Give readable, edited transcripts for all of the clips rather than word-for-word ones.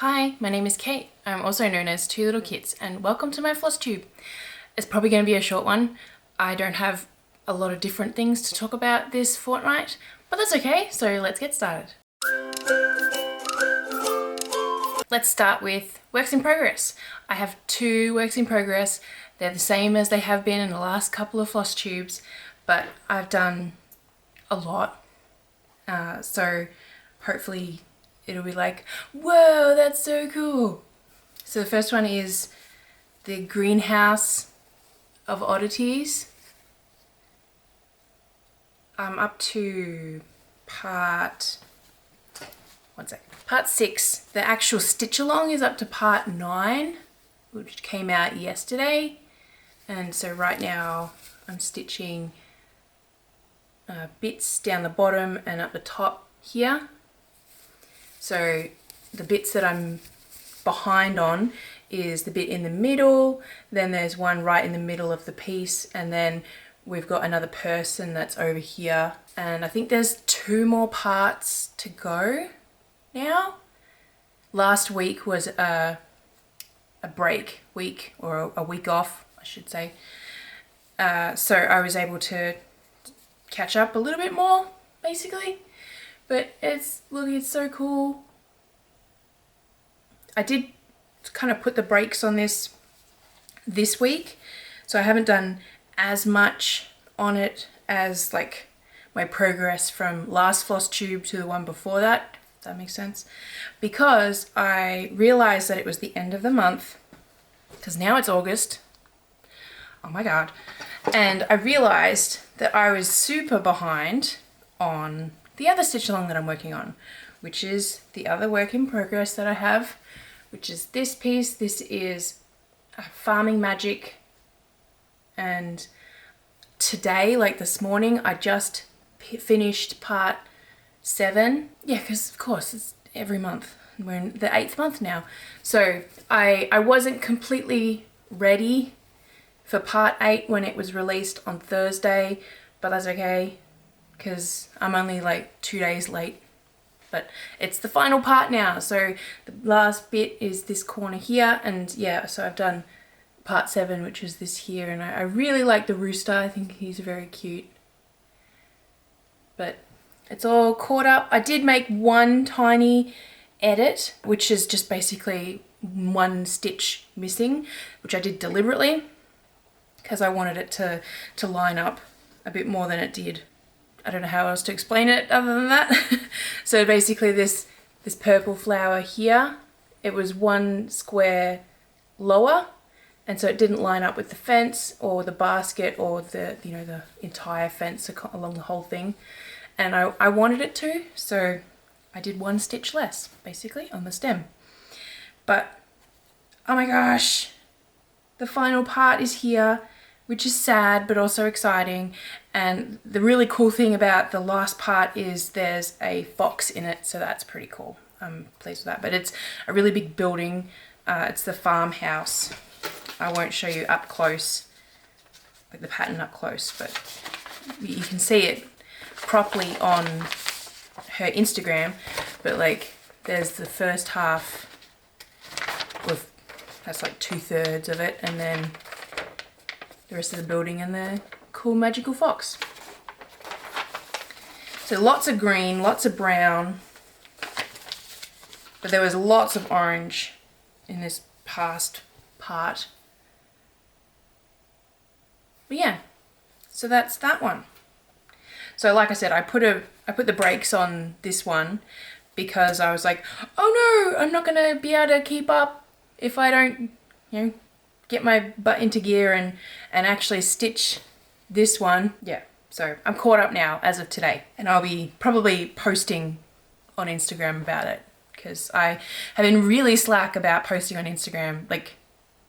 Hi, my name is Kate. I'm also known as Two Little Kits, and welcome to my FlossTube. It's probably going to be a short one. I don't have a lot of different things to talk about this fortnight, but that's okay, so let's get started. Let's start with works in progress. I have 2 works in progress. They're the same as they have been in the last couple of FlossTubes, but I've done a lot. So hopefully it'll be like, whoa, that's so cool. So the first one is the greenhouse of Oddities. I'm up to part 6. The actual stitch along is up to part 9, which came out yesterday. And so right now I'm stitching bits down the bottom and up the top here. So the bits that I'm behind on is the bit in the middle, then there's one right in the middle of the piece, and then we've got another person that's over here. And I think there's 2 more parts to go now. Last week was a break week, or a week off, I should say. So I was able to catch up a little bit more, basically. But look, it's so cool. I did kind of put the brakes on this week, so I haven't done as much on it as like my progress from last FlossTube to the one before that, if that makes sense, because I realized that it was the end of the month, because now it's August. Oh my god. And I realized that I was super behind on the other stitch along that I'm working on, which is the other work in progress that I have, which is this piece. This is Farming Magic, and today, like this morning, I just finished part 7. Yeah, because of course it's every month. We're in the 8th month now. So I wasn't completely ready for part 8 when it was released on Thursday, but that's okay, because I'm only like 2 days late. But it's the final part now, so the last bit is this corner here, and yeah, so I've done part 7, which is this here, and I really like the rooster. I think he's very cute. But it's all caught up. I did make one tiny edit, which is just basically 1 stitch missing, which I did deliberately because I wanted it to line up a bit more than it did. I don't know how else to explain it other than that. So basically this purple flower here, it was 1 square lower, and so it didn't line up with the fence or the basket or the entire fence along the whole thing. And I wanted it to, so I did 1 stitch less basically on the stem. But oh my gosh, the final part is here, which is sad but also exciting. And the really cool thing about the last part is there's a fox in it, so that's pretty cool. I'm pleased with that. But it's a really big building. It's the farmhouse. I won't show you up close, like the pattern up close, but you can see it properly on her Instagram. But like there's the first half with, that's like 2/3 of it, and then the rest of the building and the cool magical fox. So lots of green, lots of brown, but there was lots of orange in this past part. But yeah, so that's that one. So like I said, I put the brakes on this one because I was like, oh no, I'm not gonna be able to keep up if I don't, get my butt into gear and actually stitch this one. Yeah, so I'm caught up now as of today, and I'll be probably posting on Instagram about it because I have been really slack about posting on Instagram, like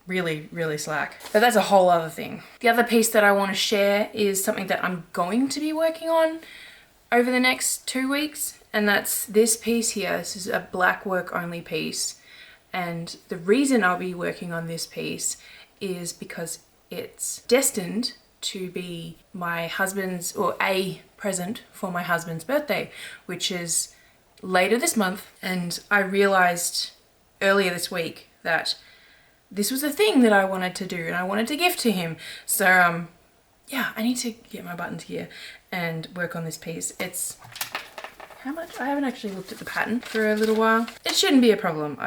really slack. But that's a whole other thing. The other piece that I want to share is something that I'm going to be working on over the next 2 weeks, and that's this piece here. This is a black work only piece. And the reason I'll be working on this piece is because it's destined to be my husband's, or a present for my husband's birthday, which is later this month. And I realized earlier this week that this was a thing that I wanted to do and I wanted to gift to him. So yeah, I need to get my buttons here and work on this piece. It's how much? I haven't actually looked at the pattern for a little while. It shouldn't be a problem.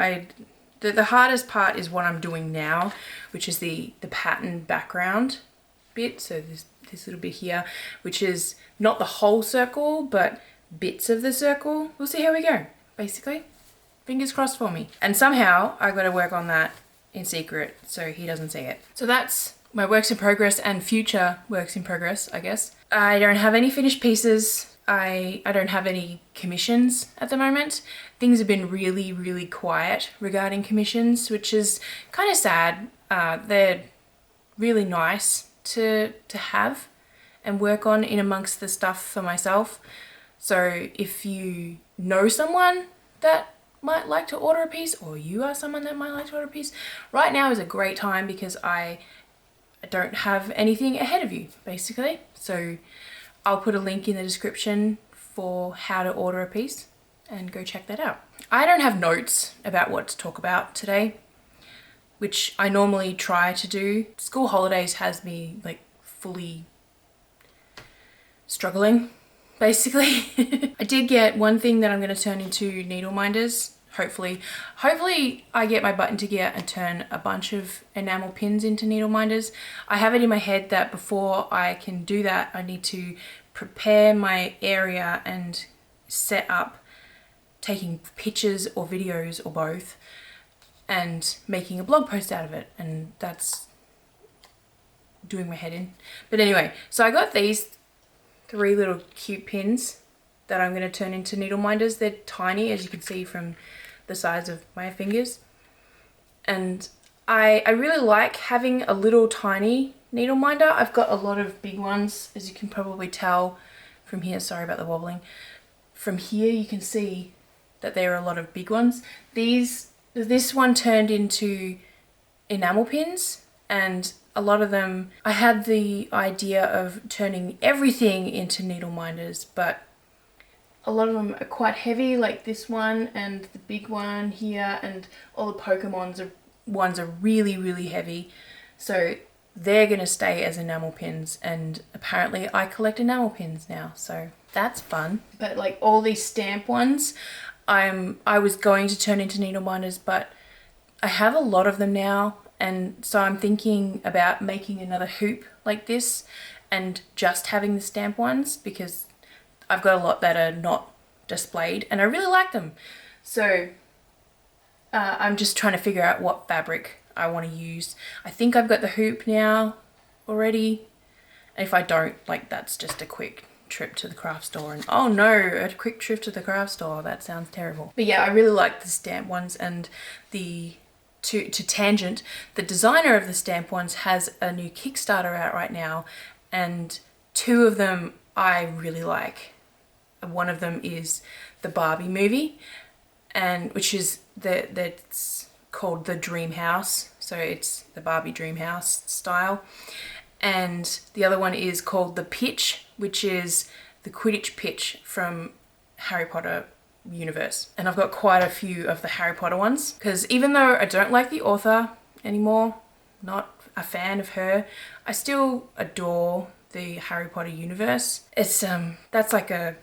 The hardest part is what I'm doing now, which is the pattern background bit. So this little bit here, which is not the whole circle, but bits of the circle. We'll see how we go, basically. Fingers crossed for me. And somehow I've got to work on that in secret so he doesn't see it. So that's my works in progress and future works in progress, I guess. I don't have any finished pieces. I don't have any commissions at the moment. Things have been really, really quiet regarding commissions, which is kind of sad. They're really nice to have and work on in amongst the stuff for myself. So if you know someone that might like to order a piece, or you are someone that might like to order a piece, right now is a great time because I don't have anything ahead of you, basically. So I'll put a link in the description for how to order a piece and go check that out. I don't have notes about what to talk about today, which I normally try to do. School holidays has me like fully struggling, basically. I did get one thing that I'm going to turn into Needleminders. Hopefully I get my button to gear and turn a bunch of enamel pins into Needleminders. I have it in my head that before I can do that, I need to prepare my area and set up taking pictures or videos or both and making a blog post out of it, and that's doing my head in. But anyway, so I got these 3 little cute pins that I'm going to turn into Needleminders. They're tiny, as you can see from the size of my fingers. And I really like having a little tiny needle minder. I've got a lot of big ones, as you can probably tell from here. Sorry about the wobbling. From here you can see that there are a lot of big ones. This one turned into enamel pins, and a lot of them, I had the idea of turning everything into Needleminders, but a lot of them are quite heavy, like this one and the big one here, and all the Pokemon ones are really, really heavy. So they're going to stay as enamel pins, and apparently I collect enamel pins now, so that's fun. But like all these stamp ones, I was going to turn into Needleminders, but I have a lot of them now, and so I'm thinking about making another hoop like this and just having the stamp ones, because I've got a lot that are not displayed and I really like them. So I'm just trying to figure out what fabric I want to use. I think I've got the hoop now already. And if I don't, like, that's just a quick trip to the craft store. And oh no, a quick trip to the craft store. That sounds terrible. But yeah, I really like the stamp ones, and to tangent, the designer of the stamp ones has a new Kickstarter out right now, and 2 of them I really like. One of them is the Barbie movie, and which is that's called the Dream House, so it's the Barbie Dream House style. And the other one is called the Pitch, which is the Quidditch pitch from Harry Potter universe. And I've got quite a few of the Harry Potter ones, because even though I don't like the author anymore, not a fan of her, I still adore the Harry Potter universe. It's that's like a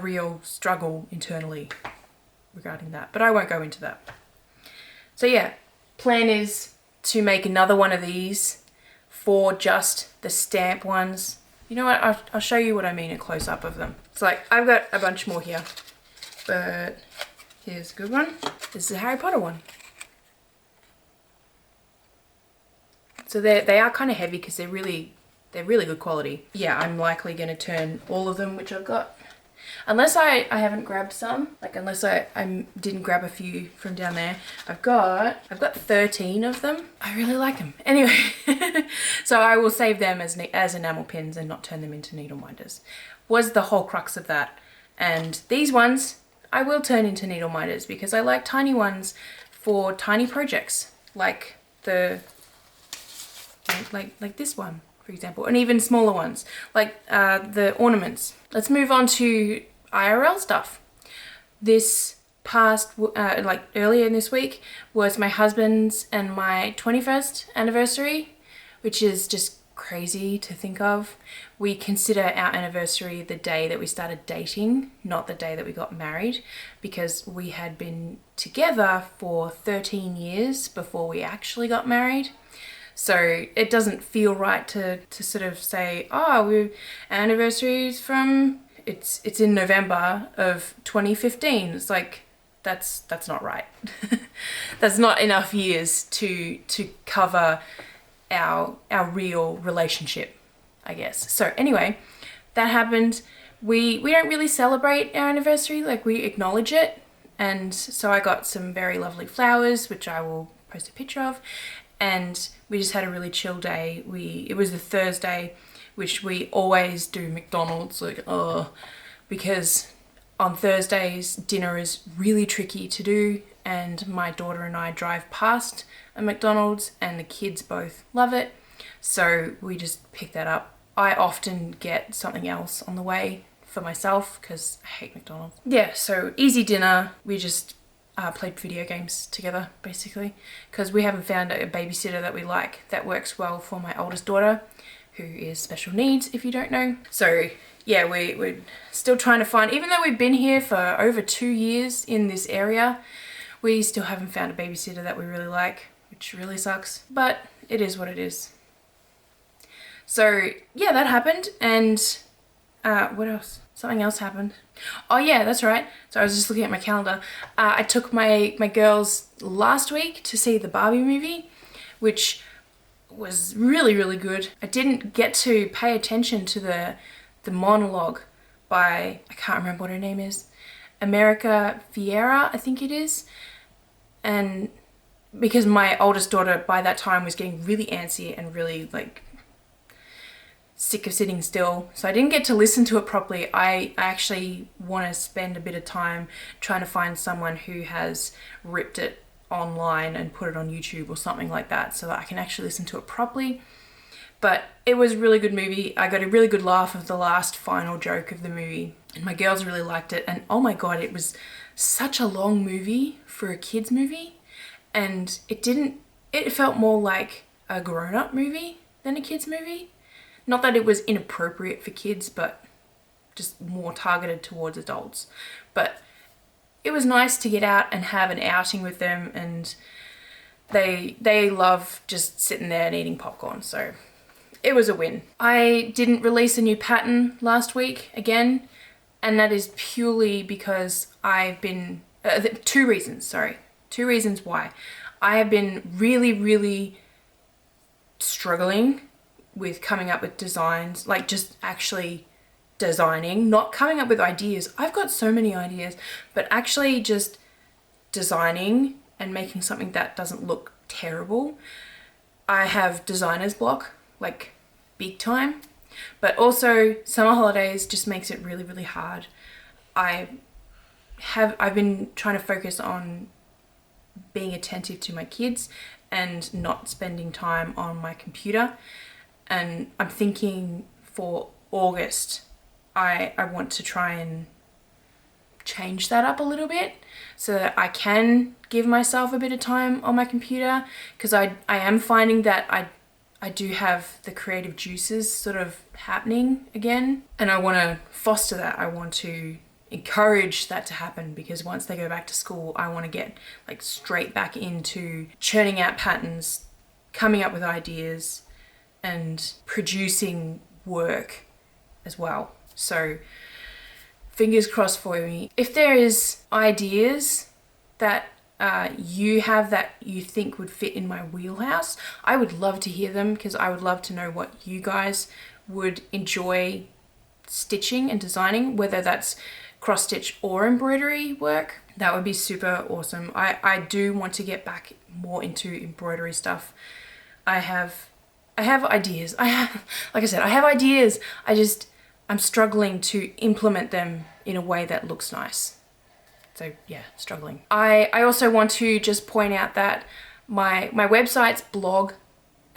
real struggle internally regarding that, but I won't go into that. So yeah, plan is to make another one of these for just the stamp ones. You know what, I'll show you what I mean, a close-up of them. It's like, I've got a bunch more here, but here's a good one. This is a Harry Potter one. So they are kind of heavy because they're really good quality. Yeah, I'm likely going to turn all of them, which I've got. Unless I haven't grabbed some, like unless I didn't grab a few from down there. I've got 13 of them. I really like them. Anyway, so I will save them as enamel pins and not turn them into Needleminders. Was the whole crux of that. And these ones I will turn into Needleminders because I like tiny ones for tiny projects, like like this one, for example, and even smaller ones, like the ornaments. Let's move on to IRL stuff. This passed, like earlier in this week, was my husband's and my 21st anniversary, which is just crazy to think of. We consider our anniversary the day that we started dating, not the day that we got married, because we had been together for 13 years before we actually got married. So it doesn't feel right to sort of say, oh, our anniversary is from, it's in November of 2015. It's like, that's not right. That's not enough years to cover our real relationship, I guess. So anyway, that happened. We don't really celebrate our anniversary, like we acknowledge it. And so I got some very lovely flowers, which I will post a picture of. And we just had a really chill day. It was a Thursday, which we always do McDonald's, like, because on Thursdays, dinner is really tricky to do, and my daughter and I drive past a McDonald's and the kids both love it, so we just pick that up. I often get something else on the way for myself because I hate McDonald's. Yeah, so easy dinner. We just played video games together, basically, because we haven't found a babysitter that we like that works well for my oldest daughter, who is special needs, if you don't know. So yeah, we're still trying to find, even though we've been here for over 2 years in this area, we still haven't found a babysitter that we really like, which really sucks, but it is what it is. So yeah, that happened. And what else? Something else happened. Oh yeah, that's right. So I was just looking at my calendar. I took my girls last week to see the Barbie movie, which was really, really good. I didn't get to pay attention to the monologue by, I can't remember what her name is, America Fiera, I think it is. And because my oldest daughter by that time was getting really antsy and really like sick of sitting still, so I didn't get to listen to it properly. I actually want to spend a bit of time trying to find someone who has ripped it online and put it on YouTube or something like that, so that I can actually listen to it properly. But it was a really good movie. I got a really good laugh of the last final joke of the movie, and my girls really liked it. And oh my god, it was such a long movie for a kids movie, and it felt more like a grown-up movie than a kids movie. Not that it was inappropriate for kids, but just more targeted towards adults. But it was nice to get out and have an outing with them, and they love just sitting there and eating popcorn, so it was a win. I didn't release a new pattern last week again, and that is purely because I've been, two reasons why. I have been really, really struggling with coming up with designs, like just actually designing, not coming up with ideas. I've got so many ideas, but actually just designing and making something that doesn't look terrible. I have designer's block, like big time, but also summer holidays just makes it really, really hard. I've been trying to focus on being attentive to my kids and not spending time on my computer. And I'm thinking for August, I want to try and change that up a little bit so that I can give myself a bit of time on my computer, because I am finding that I do have the creative juices sort of happening again, and I want to foster that. I want to encourage that to happen, because once they go back to school, I want to get like straight back into churning out patterns, coming up with ideas, and producing work as well. So fingers crossed for me. If there is ideas that you have that you think would fit in my wheelhouse, I would love to hear them, because I would love to know what you guys would enjoy stitching and designing, whether that's cross stitch or embroidery work. That would be super awesome. I do want to get back more into embroidery stuff. I have ideas. Like I said, I have ideas. I'm struggling to implement them in a way that looks nice. So yeah, struggling. I also want to just point out that my website's blog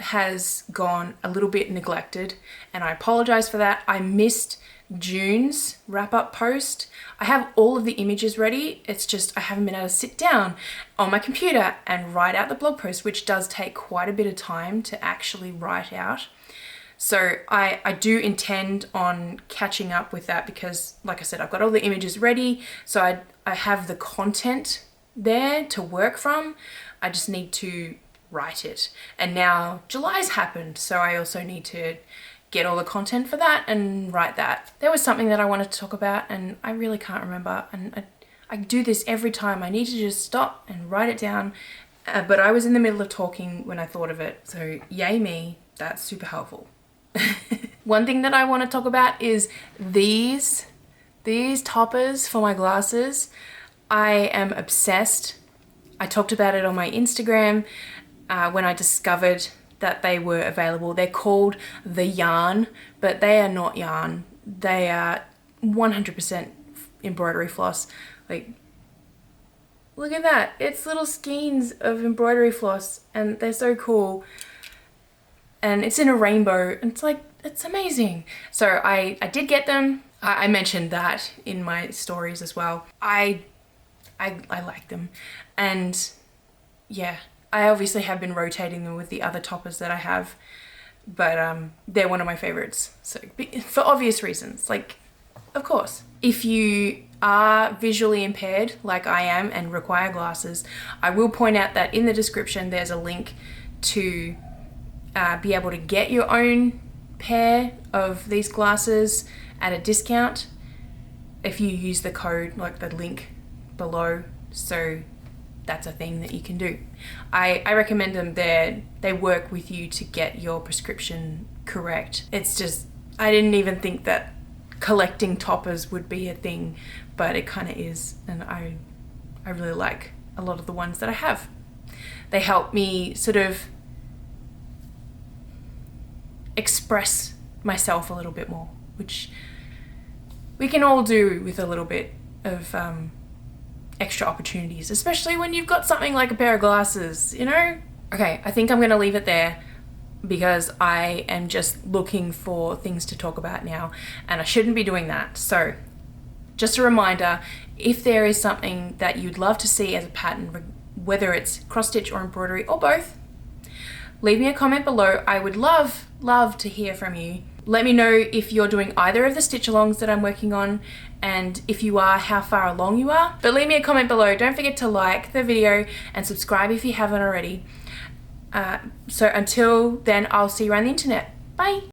has gone a little bit neglected, and I apologize for that. I missed June's wrap-up post. I have all of the images ready. It's just I haven't been able to sit down on my computer and write out the blog post, which does take quite a bit of time to actually write out. So I do intend on catching up with that because, like I said, I've got all the images ready. So I have the content there to work from. I just need to write it. And now July's happened, so I also need to get all the content for that and write that. There was something that I wanted to talk about and I really can't remember, and I do this every time. I need to just stop and write it down, but I was in the middle of talking when I thought of it, so yay me, that's super helpful. One thing that I want to talk about is these toppers for my glasses. I am obsessed. I talked about it on my Instagram when I discovered that they were available. They're called the yarn, but they are not yarn. They are 100% embroidery floss. Like, look at that. It's little skeins of embroidery floss and they're so cool. And it's in a rainbow and it's like, it's amazing. So I did get them. I mentioned that in my stories as well. I like them. And yeah, I obviously have been rotating them with the other toppers that I have, but they're one of my favorites. So for obvious reasons, like, of course. If you are visually impaired like I am and require glasses, I will point out that in the description there's a link to be able to get your own pair of these glasses at a discount if you use the code, like the link below. So that's a thing that you can do. I recommend them. They work with you to get your prescription correct. It's just, I didn't even think that collecting toppers would be a thing, but it kind of is, and I really like a lot of the ones that I have. They help me sort of express myself a little bit more, which we can all do with a little bit of extra opportunities, especially when you've got something like a pair of glasses, you know? Okay, I think I'm gonna leave it there because I am just looking for things to talk about now and I shouldn't be doing that. So just a reminder, if there is something that you'd love to see as a pattern, whether it's cross stitch or embroidery or both, leave me a comment below. I would love to hear from you. Let me know if you're doing either of the stitch alongs that I'm working on, and if you are, how far along you are. But leave me a comment below. Don't forget to like the video and subscribe if you haven't already. So until then, I'll see you around the internet. Bye.